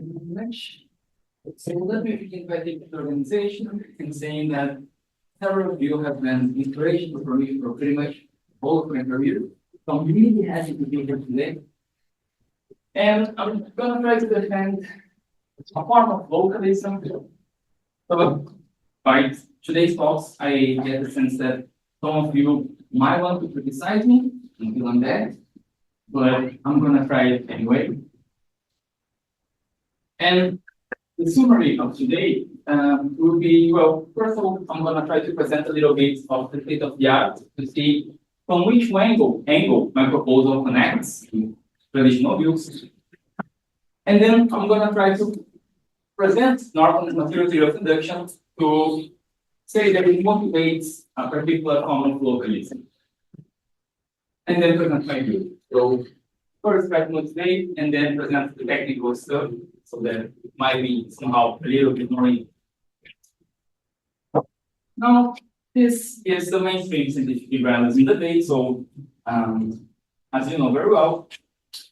Thank you very much. So let me begin by taking the organization and saying that several of you have been inspirational for me for pretty much all of my career. So I'm really happy to be here today. And I'm gonna try to defend a form of localism. So by today's talks, I get the sense that some of you might want to criticize me until I'm dead, but I'm gonna try it anyway. And the summary of today will be, well, first of all, I'm going to try to present a little bit of the state of the art to see from which angle my proposal connects to traditional views. And then I'm going to try to present Norton's material theory of induction to say that it motivates a particular form of localism. And then present my view. So first try to motivate and then present the technical stuff, so that it might be somehow a little bit more in. Now, this is the mainstream scientific realism debate. So, as you know very well,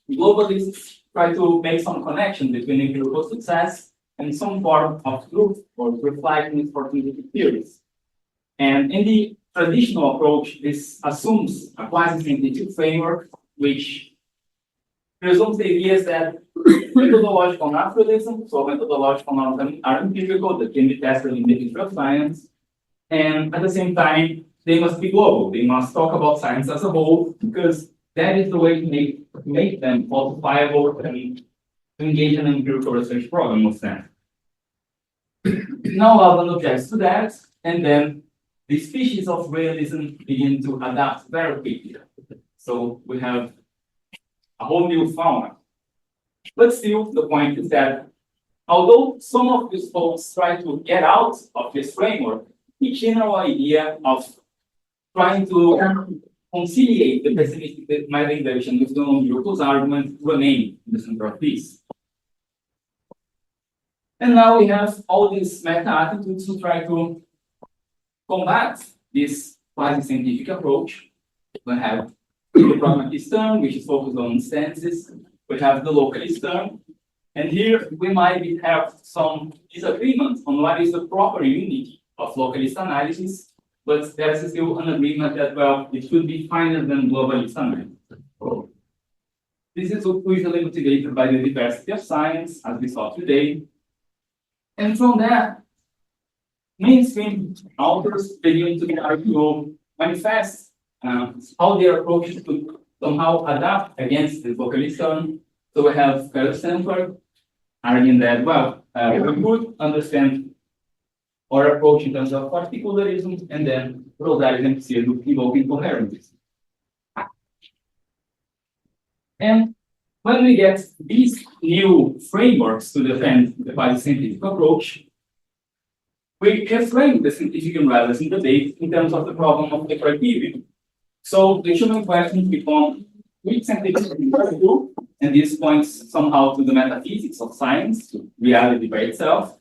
globalists try to make some connection between empirical success and some form of truth or reflection for scientific theories. And in the traditional approach, this assumes a quasi-scientific framework which presumes the ideas that methodological naturalism, so methodological naturalism are empirical, that can be tested in the history of science, and at the same time, they must be global. They must talk about science as a whole, because that is the way to make them falsifiable and to engage in an empirical research program of them. Now, Alban objects to that, and then the species of realism begin to adapt very quickly. So we have a whole new fauna. But still, the point is that although some of these folks try to get out of this framework, the general idea of trying to conciliate the pessimistic meta-induction with the non-Europe's argument remain in the center of this. And now we have all these meta-attitudes to try to combat this quasi-scientific approach. We have the pragmatist term, which is focused on instances. We have the localist term. And here we might have some disagreement on what is the proper unity of localist analysis, but there's still an agreement that, well, it should be finer than globalist analysis. This is usually motivated by the diversity of science, as we saw today. And from that, mainstream authors begin to try to manifest how their approach to somehow adapt against the localist term. So we have Carl Stanford arguing that, well, we could understand our approach in terms of particularism, and then Rosales and Silva invoking coherentism. And when we get these new frameworks to defend the quasi-scientific approach, we reframe the scientific realism debate in terms of the problem of the criteria. So the human questions become which scientific do, and this points somehow to the metaphysics of science, to reality by itself.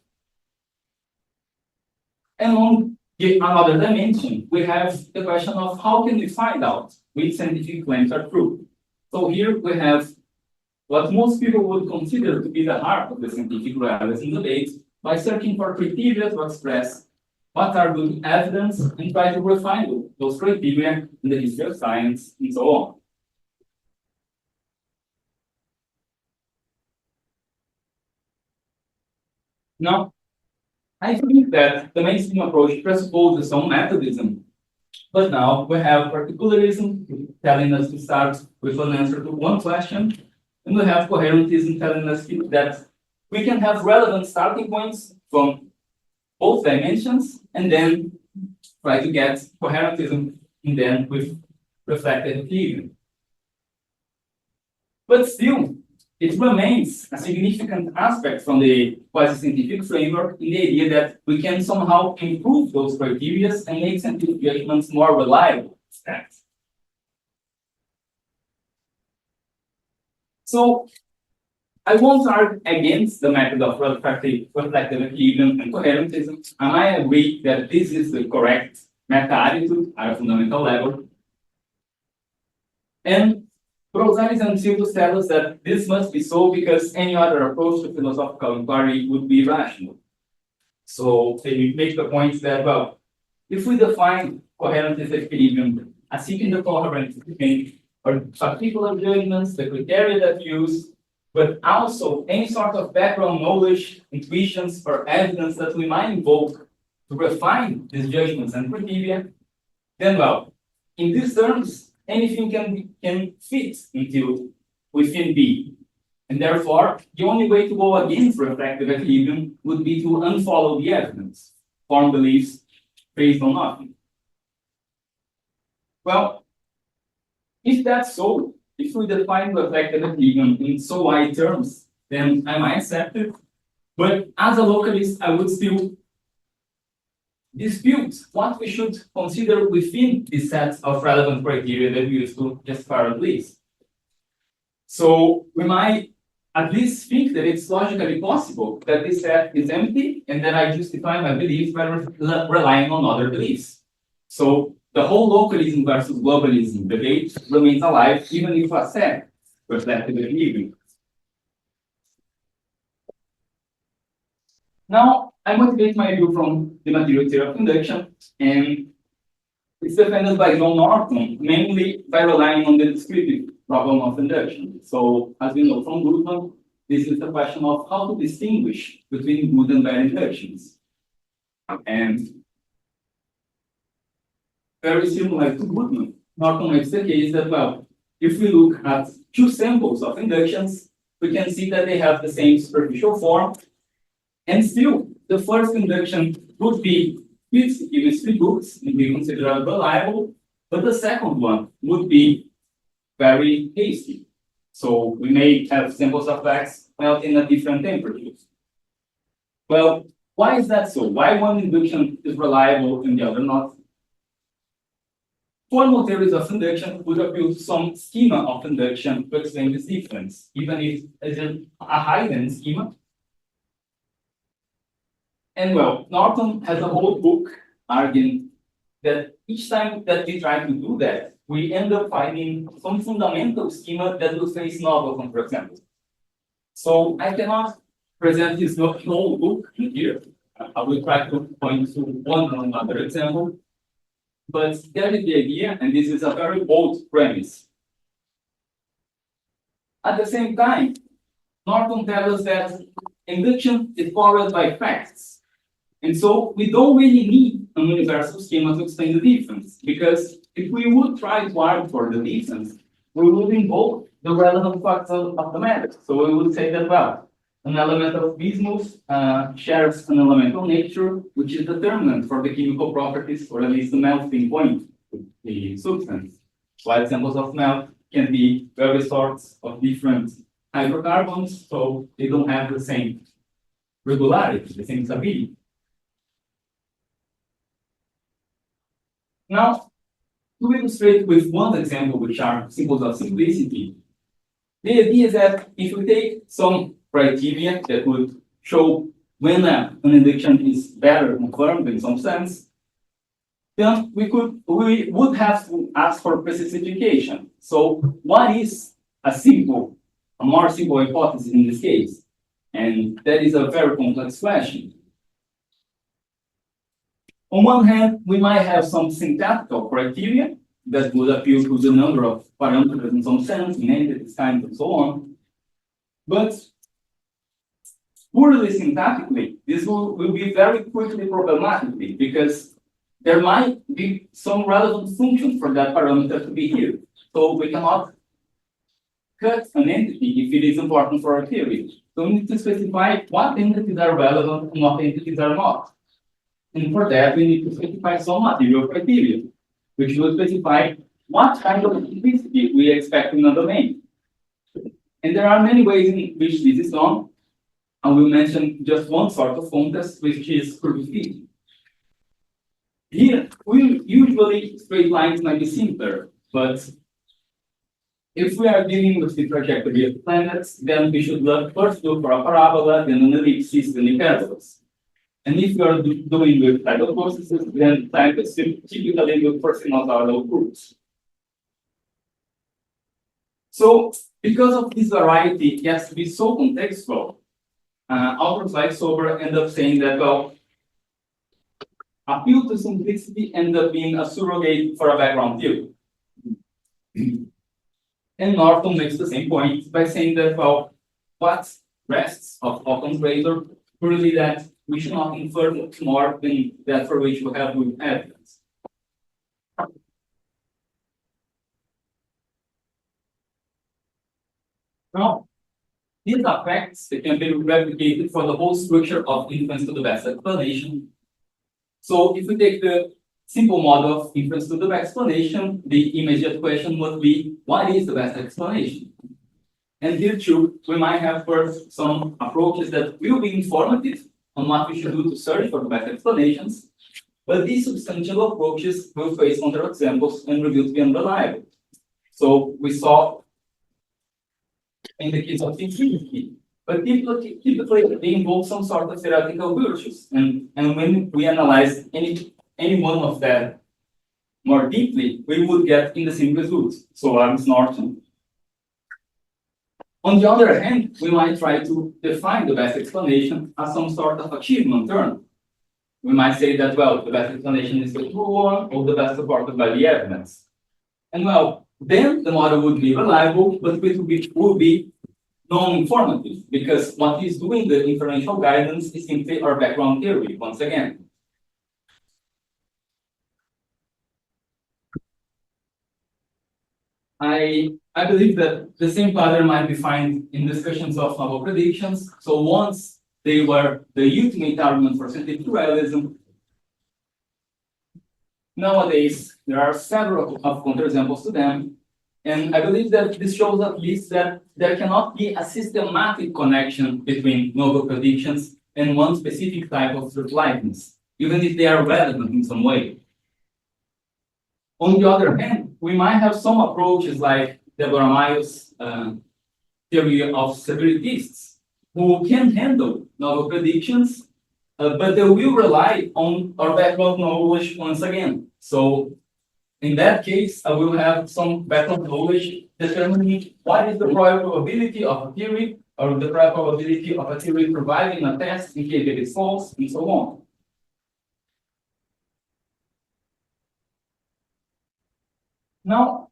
And on another dimension, we have the question of how can we find out which scientific claims are true. So here we have what most people would consider to be the heart of the scientific realism debate by searching for criteria to express what are good evidence and try to refine those criteria in the history of science and so on. Now, I think that the mainstream approach presupposes some methodism, but now we have particularism telling us to start with an answer to one question, and we have coherentism telling us that we can have relevant starting points from both dimensions, and then try to get coherentism, and then with reflected equilibrium. But still, it remains a significant aspect from the quasi-scientific framework in the idea that we can somehow improve those criteria and make scientific judgments more reliable. So I won't argue against the method of reflective equilibrium and coherentism, and I agree that this is the correct meta-attitude at a fundamental level. And Rosales and Silva tell us that this must be so because any other approach to philosophical inquiry would be irrational. So they make the point that, well, if we define coherent equilibrium as seeking the coherence between our particular judgments, the criteria that we use, but also any sort of background knowledge, intuitions, or evidence that we might invoke to refine these judgments and criteria, then, well, in these terms, anything can fit into within B. And therefore, the only way to go against reflective equilibrium would be to unfollow the evidence, form beliefs based on nothing. Well, if that's so, if we define reflective equilibrium in so wide terms, then I might accept it. But as a localist, I would still dispute what we should consider within this set of relevant criteria that we use to justify our beliefs. So we might at least think that it's logically possible that this set is empty and that I justify my beliefs by relying on other beliefs. So the whole localism versus globalism debate remains alive even if a set reflective equilibrium. Now, I motivate my view from the material theory of induction, and it's defended by John Norton, mainly by relying on the descriptive problem of induction. So, as we know from Bruno, this is the question of how to distinguish between good and bad inductions. And very similar to Bruno, Norton makes the case that, well, if we look at two samples of inductions, we can see that they have the same superficial form, and still, the first induction would be fixed given three books and be considered reliable, but the second one would be very hasty. So we may have samples of wax melting at different temperatures. Well, why is that so? Why one induction is reliable and the other not? Formal theories of induction would appeal to some schema of induction to explain this difference, even if it's a hidden schema. And well, Norton has a whole book arguing that each time that we try to do that, we end up finding some fundamental schema that will face novelty, for example. So I cannot present this whole book here. I will try to point to one or another example. But that is the idea, and this is a very bold premise. At the same time, Norton tells us that induction is powered by facts. And so we don't really need a universal schema to explain the difference, because if we would try to argue for the difference, we would invoke the relevant facts of the matter. So we would say that, well, an element of bismuth shares an elemental nature, which is determinant for the chemical properties, or at least the melting point of the substance. While examples of melt can be various sorts of different hydrocarbons, so they don't have the same regularity, the same stability. Now, to illustrate with one example, which are symbols of simplicity, the idea is that if we take some criteria that would show when an induction is better confirmed in some sense, then we would have to ask for specification. So what is a more simple hypothesis in this case? And that is a very complex question. On one hand, we might have some syntactical criteria that would appeal to the number of parameters in some sense, in entities, times, and so on. But purely syntactically, this will be very quickly problematic because there might be some relevant function for that parameter to be here. So we cannot cut an entity if it is important for our theory. So we need to specify what entities are relevant and what entities are not. And for that, we need to specify some material criteria, which will specify what kind of simplicity we expect in a domain. And there are many ways in which this is done. I will mention just one sort of contest, which is curve fit. Here, usually straight lines might be simpler, but if we are dealing with the trajectory of planets, then we should first look for a parabola, then an ellipsis, then a parabolas. And if you are doing with tidal processes, then time is typically look for sinusoidal curves. So, because of this variety, it has to be so contextual. Authors like Silva end up saying that, well, appeal to simplicity ends up being a surrogate for a background theory. And Norton makes the same point by saying that, well, what rests of Occam's razor purely that we should not infer more than that for which we have good evidence. Now, these are facts that can be replicated for the whole structure of inference to the best explanation. So if we take the simple model of inference to the best explanation, the immediate question would be, what is the best explanation? And here too, we might have first some approaches that will be informative on what we should do to search for the best explanations, but these substantial approaches will face counterexamples and reveal to be unreliable. So we saw in the case of simplicity, but typically they involve some sort of theoretical virtues, and when we analyze any one of them more deeply, we would get in the same result. So I'm Norton. On the other hand, we might try to define the best explanation as some sort of achievement term. We might say that, well, the best explanation is the true one, or the best supported by the evidence. And well, then the model would be reliable, but it would be non-informative, because what is doing the inferential guidance is simply our background theory, once again. I believe that the same pattern might be found in discussions of novel predictions. So once they were the ultimate argument for scientific realism, nowadays there are several of counterexamples to them. And I believe that this shows at least that there cannot be a systematic connection between novel predictions and one specific type of likeness, even if they are relevant in some way. On the other hand, we might have some approaches like Deborah Mayo's theory of separatists, who can handle novel predictions, but they will rely on our background knowledge once again. So in that case, I will have some background knowledge determining what is the probability of a theory, or the probability of a theory providing a test in case it is false, and so on. Now,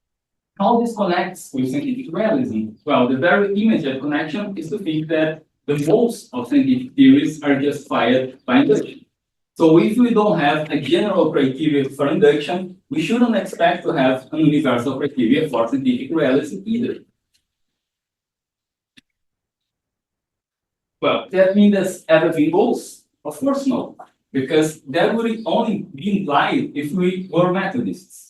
how this connects with scientific realism? Well, the very immediate connection is to think that the most of scientific theories are justified by induction. So if we don't have a general criteria for induction, we shouldn't expect to have an universal criteria for scientific realism either. Well, that means that everything goes? Of course no, because that would only be implied if we were Methodists.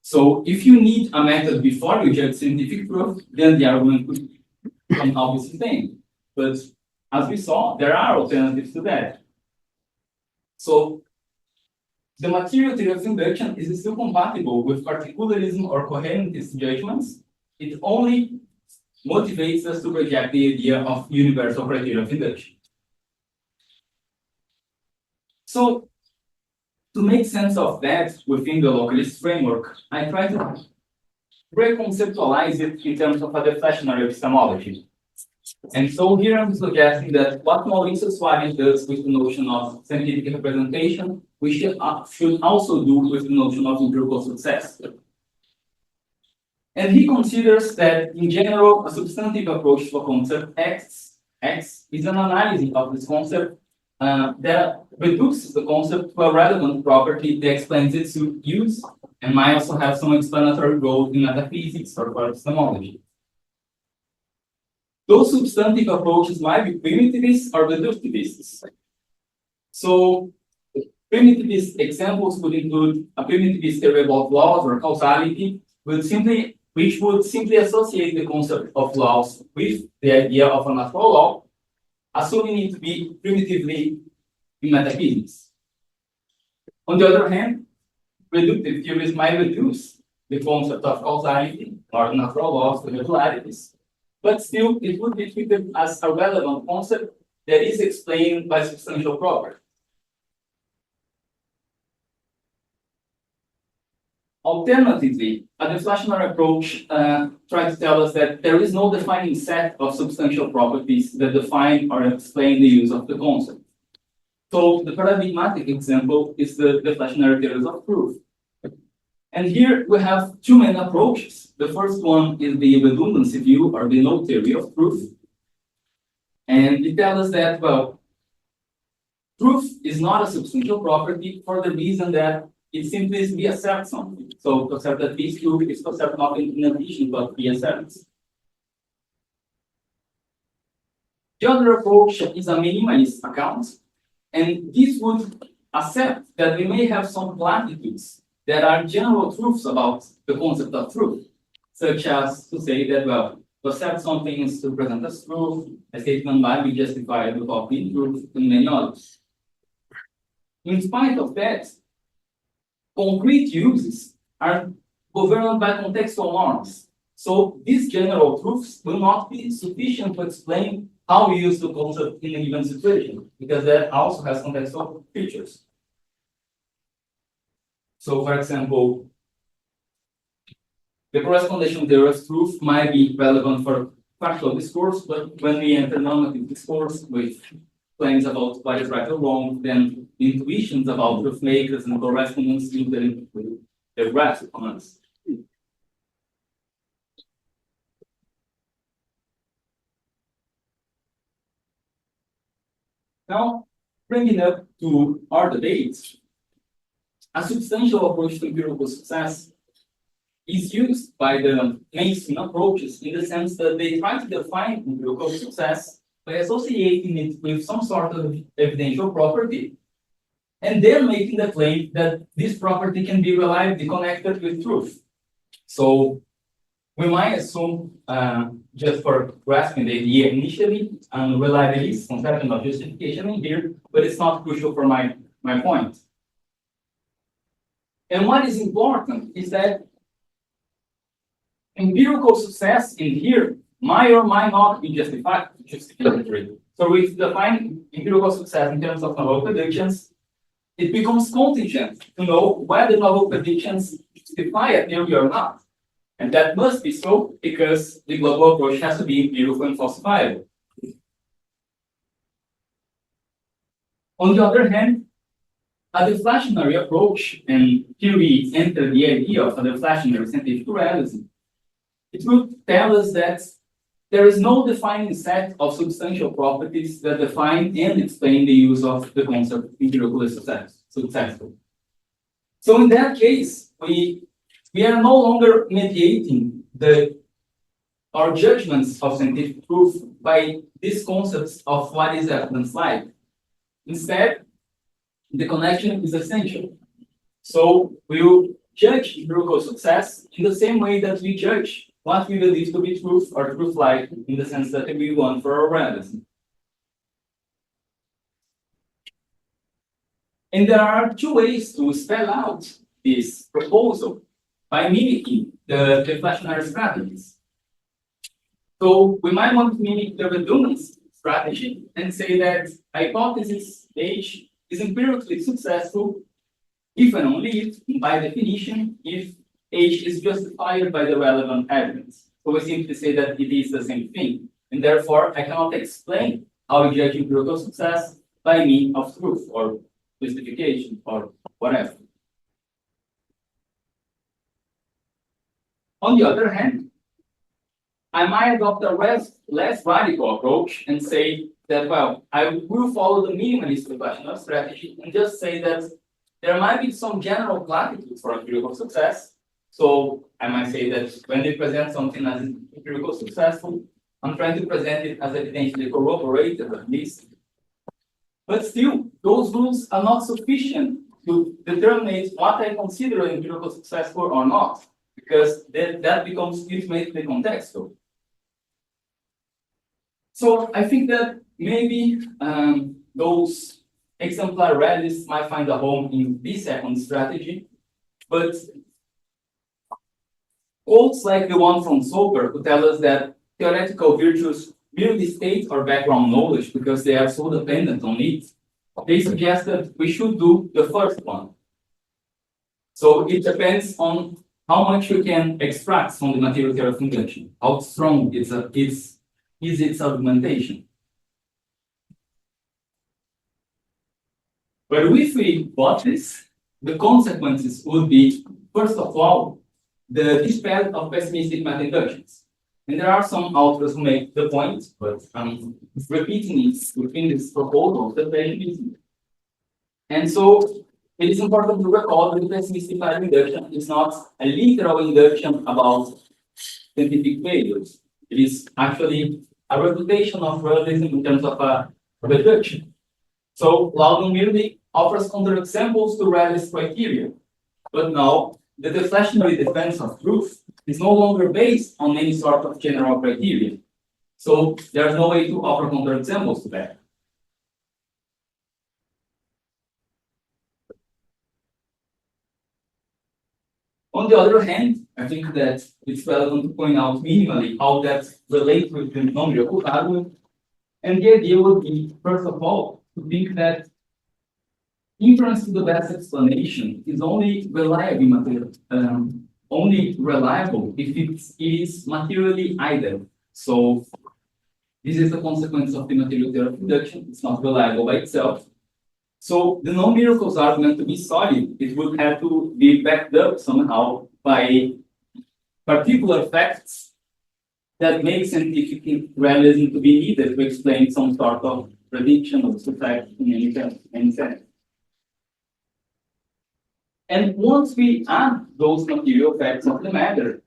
So if you need a method before you judge scientific proof, then the argument could come out the same. But as we saw, there are alternatives to that. So the material theory of induction is still compatible with particularism or coherentist judgments. It only motivates us to reject the idea of universal criteria of induction. So to make sense of that within the localist framework, I try to reconceptualize it in terms of a deflationary epistemology. And so here I'm suggesting that what Maurizio Soares does with the notion of scientific representation, we should also do with the notion of empirical success. And he considers that, in general, a substantive approach to a concept X is an analysis of this concept that reduces the concept to a relevant property that explains its use and might also have some explanatory role in metaphysics or epistemology. Those substantive approaches might be primitivist or reductivist. So primitivist examples would include a primitivist theory about laws or causality, which would simply associate the concept of laws with the idea of a natural law, assuming it to be primitively in metaphysics. On the other hand, reductive theories might reduce the concept of causality or natural laws to regularities, but still it would be treated as a relevant concept that is explained by substantial property. Alternatively, a deflationary approach tries to tell us that there is no defining set of substantial properties that define or explain the use of the concept. So the paradigmatic example is the deflationary theories of proof. And here we have two main approaches. The first one is the redundancy view or the null theory of proof. And it tells us that, well, proof is not a substantial property for the reason that it simply is we accept something. So to accept that this true is to accept nothing in addition but we accept. The other approach is a minimalist account, and this would accept that we may have some platitudes that are general truths about the concept of truth, such as to say that, well, to accept something is to present as truth, a statement might be justified without being truth, and many others. In spite of that, concrete uses are governed by contextual norms. So these general truths will not be sufficient to explain how we use the concept in a given situation, because that also has contextual features. So, for example, the correspondential theory of truth might be relevant for factual discourse, but when we enter normative discourse with claims about what is right or wrong, then the intuitions about truth makers and correspondence enter into the grasp on us. Now, bringing up to our debates, a substantial approach to empirical success is used by the mainstream approaches in the sense that they try to define empirical success by associating it with some sort of evidential property, and then making the claim that this property can be reliably connected with truth. So we might assume, just for grasping the idea initially, reliability is conception of justification in here, but it's not crucial for my point. And what is important is that empirical success in here might or might not be justificatory. So if we define empirical success in terms of novel predictions, it becomes contingent to know whether novel predictions justify a theory or not. And that must be so because the global approach has to be empirical and falsifiable. On the other hand, a deflationary approach, and here we enter the idea of a deflationary scientific realism, it will tell us that there is no defining set of substantial properties that define and explain the use of the concept empirically successful. So in that case, we are no longer mediating our judgments of scientific proof by these concepts of what is evidence like. Instead, the connection is essential. So we will judge empirical success in the same way that we judge what we believe to be truth or truth-like in the sense that we want for our realism. And there are two ways to spell out this proposal by mimicking the deflationary strategies. So we might want to mimic the redundancy strategy and say that hypothesis H is empirically successful if and only if, by definition, if H is justified by the relevant evidence. So we simply say that it is the same thing, and therefore I cannot explain how we judge empirical success by means of truth or justification or whatever. On the other hand, I might adopt a less radical approach and say that, well, I will follow the minimalist deflationary strategy and just say that there might be some general platitudes for empirical success. So I might say that when they present something as empirical successful, I'm trying to present it as evidentially corroborated at least. But still, those rules are not sufficient to determine what I consider empirical successful or not, because that becomes ultimately contextual. So I think that maybe those exemplar realists might find a home in this second strategy, but quotes like the one from Silva who tell us that theoretical virtues merely state our background knowledge because they are so dependent on it, they suggest that we should do the first one. So it depends on how much you can extract from the material theory of induction, how strong is its argumentation. But if we got this, the consequences would be, first of all, the dispel of pessimistic meta inductions. And there are some authors who make the point, but I'm repeating it within this proposal of the pessimism. And so it is important to recall that the pessimistic meta induction is not a literal induction about scientific failures. It is actually a refutation of realism in terms of a reduction. So Loudon merely offers counterexamples to realist criteria. But now, the deflationary defense of truth is no longer based on any sort of general criteria. So there's no way to offer counterexamples to that. On the other hand, I think that it's relevant to point out minimally how that relates with the non-real argument. And the idea would be, first of all, to think that inference to the best explanation is only reliable if it is materially idle. So this is the consequence of the material theory of induction. It's not reliable by itself. So the non-miracles argument to be solid, it would have to be backed up somehow by particular facts that make scientific realism to be needed to explain some sort of prediction of the fact in any sense. And once we add those material facts of the matter,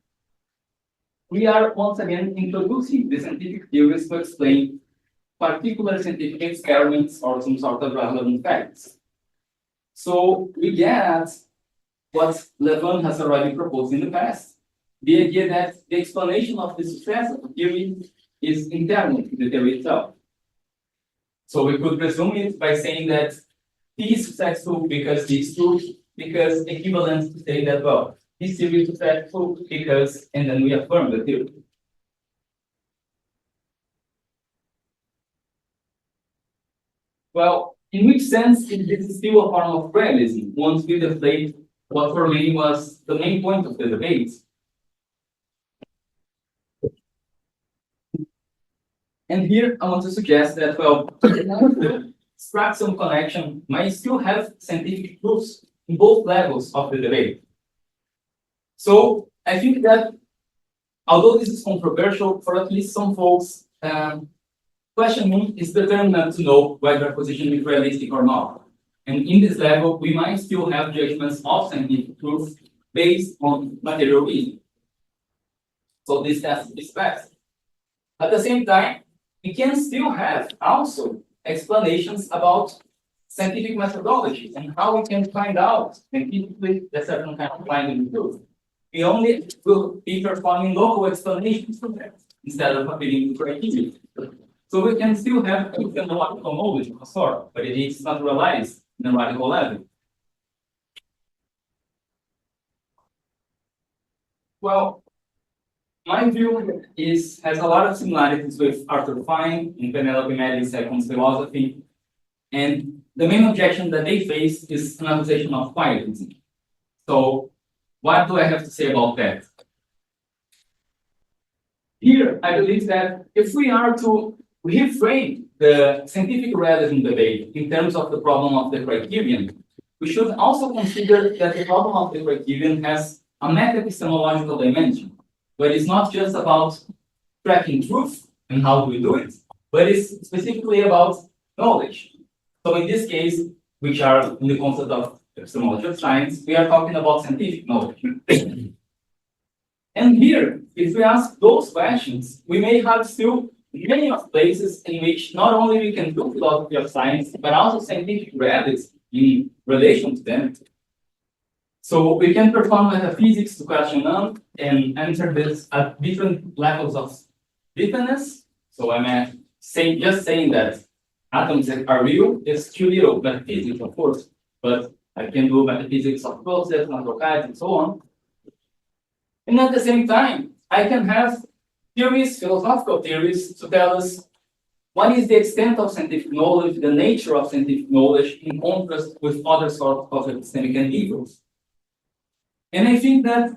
we are once again introducing the scientific theories to explain particular scientific experiments or some sort of relevant facts. So we get what Levin has already proposed in the past, the idea that the explanation of the success of the theory is internal to the theory itself. So we could resume it by saying that P is successful because T is true, because equivalent to say that, well, this theory is successful because, and then we affirm the theory. Well, in which sense this is still a form of realism once we deflate what for me was the main point of the debate? And here I want to suggest that, well, extract some connection might still have scientific proofs in both levels of the debate. So I think that although this is controversial, for at least some folks, questioning is determinant to know whether a position is realistic or not. And in this level, we might still have judgments of scientific proof based on material reason. So this has to be specified. At the same time, we can still have also explanations about scientific methodology and how we can find out scientifically that certain kind of finding proof. We only will be performing local explanations for that instead of appealing to criteria. So we can still have a technological knowledge of a sort, but it is not realized in a radical level. Well, my view has a lot of similarities with Arthur Fine and Penelope Maddy's second philosophy. And the main objection that they face is an accusation of quietism. So what do I have to say about that? Here, I believe that if we are to reframe the scientific realism debate in terms of the problem of the criterion, we should also consider that the problem of the criterion has a meta-epistemological dimension, where it's not just about tracking truth and how do we do it, but it's specifically about knowledge. So in this case, which are in the concept of epistemology of science, we are talking about scientific knowledge. And here, if we ask those questions, we may have still many of places in which not only we can do philosophy of science, but also scientific realism in relation to them. So we can perform metaphysics to question none and answer this at different levels of difference. So I'm just saying that atoms are real is too little metaphysics, of course, but I can do metaphysics of process, natural kinds, and so on. And at the same time, I can have theories, philosophical theories, to tell us what is the extent of scientific knowledge, the nature of scientific knowledge, in contrast with other sorts of epistemic endeavors. And I think that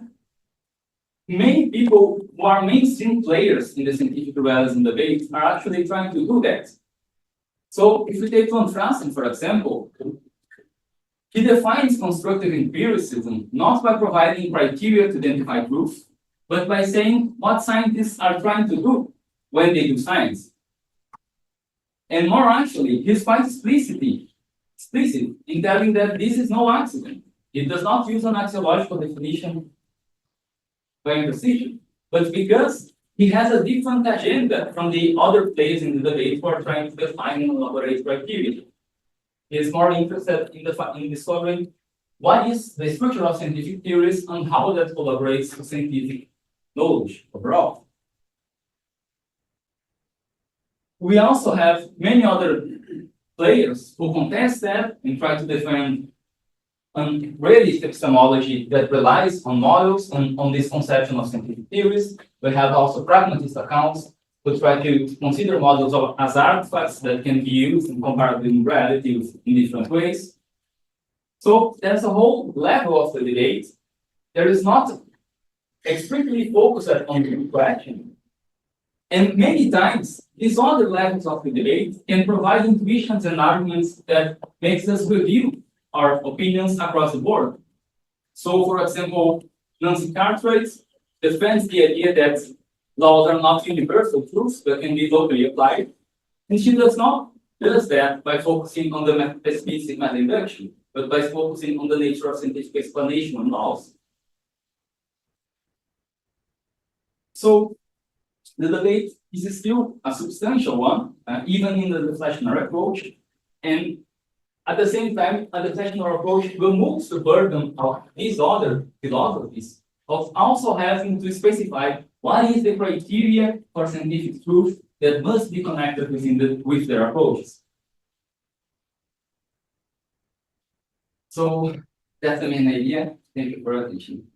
many people who are mainstream players in the scientific realism debate are actually trying to do that. So if we take von Franzen, for example, he defines constructive empiricism not by providing criteria to identify truth, but by saying what scientists are trying to do when they do science. And more actually, he's quite explicit in telling that this is no accident. It does not use an axiological definition by imprecision, but because he has a different agenda from the other players in the debate who are trying to define and elaborate criteria. He is more interested in discovering what is the structure of scientific theories and how that collaborates with scientific knowledge overall. We also have many other players who contest that and try to defend a realist epistemology that relies on models and on this conception of scientific theories. We have also pragmatist accounts who try to consider models as artifacts that can be used and compared with reality in different ways. So there's a whole level of the debate. There is not strictly focused on the question. And many times, these other levels of the debate can provide intuitions and arguments that makes us review our opinions across the board. So, for example, Nancy Cartwright defends the idea that laws are not universal truths, but can be locally applied. And she does that by focusing on the specific meta induction, but by focusing on the nature of scientific explanation on laws. So, the debate is still a substantial one, even in the deflationary approach. And at the same time, a deflationary approach removes the burden of these other philosophies of also having to specify what is the criteria for scientific truth that must be connected with their approaches. So that's the main idea. Thank you for your attention.